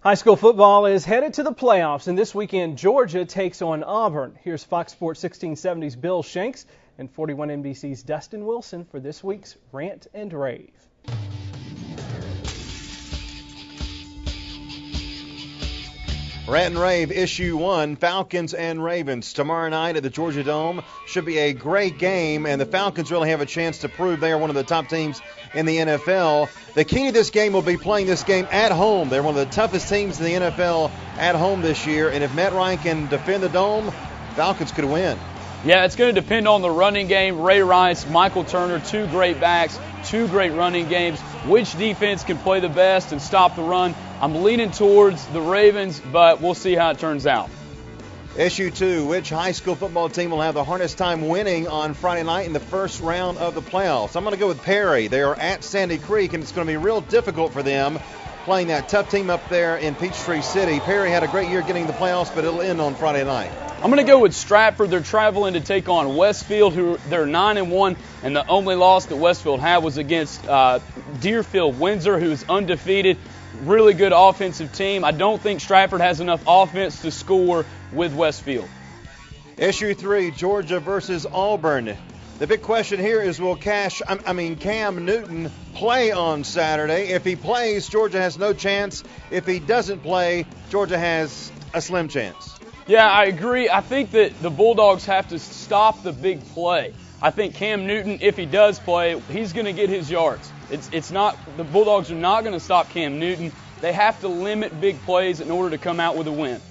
High school football is headed to the playoffs, and this weekend Georgia takes on Auburn. Here's Fox Sports 1670's Bill Shanks and 41 NBC's Dustin Wilson for this week's Rant and Rave. Rant and Rave, Issue 1, Falcons and Ravens. Tomorrow night at the Georgia Dome should be a great game, and the Falcons really have a chance to prove they are one of the top teams in the NFL. The key to this game will be playing this game at home. They're one of the toughest teams in the NFL at home this year, and if Matt Ryan can defend the Dome, Falcons could win. Yeah, it's going to depend on the running game. Ray Rice, Michael Turner, two great backs, two great running games. Which defense can play the best and stop the run? I'm leaning towards the Ravens, but we'll see how it turns out. Issue 2, which high school football team will have the hardest time winning on Friday night in the first round of the playoffs? I'm going to go with Perry. They are at Sandy Creek, and it's going to be real difficult for them playing that tough team up there in Peachtree City. Perry had a great year getting the playoffs, but it'll end on Friday night. I'm going to go with Stratford. They're traveling to take on Westfield, who they're 9-1, and the only loss that Westfield had was against Deerfield Windsor, who's undefeated. Really good offensive team. I don't think Stratford has enough offense to score with Westfield. Issue 3, Georgia versus Auburn. The big question here is, will Cam Newton play on Saturday? If he plays, Georgia has no chance. If he doesn't play, Georgia has a slim chance. Yeah, I agree. I think that the Bulldogs have to stop the big play. I think Cam Newton, if he does play, he's going to get his yards. It's not, the Bulldogs are not going to stop Cam Newton. They have to limit big plays in order to come out with a win.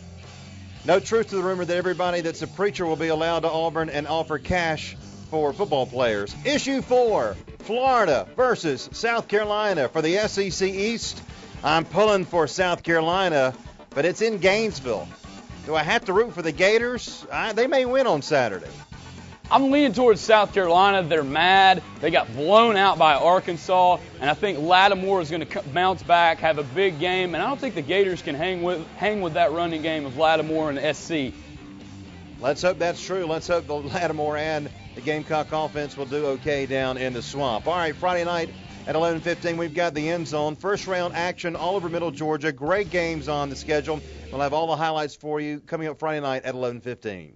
No truth to the rumor that everybody that's a preacher will be allowed to Auburn and offer cash for football players. Issue 4, Florida versus South Carolina for the SEC East. I'm pulling for South Carolina, but it's in Gainesville. Do I have to root for the Gators? They may win on Saturday. I'm leaning towards South Carolina. They're mad. They got blown out by Arkansas, and I think Lattimore is going to bounce back, have a big game, and I don't think the Gators can hang with that running game of Lattimore and SC. Let's hope that's true. Let's hope the Lattimore and the Gamecock offense will do okay down in the swamp. All right, Friday night at 11:15, we've got the end zone. First round action all over Middle Georgia. Great games on the schedule. We'll have all the highlights for you coming up Friday night at 11:15.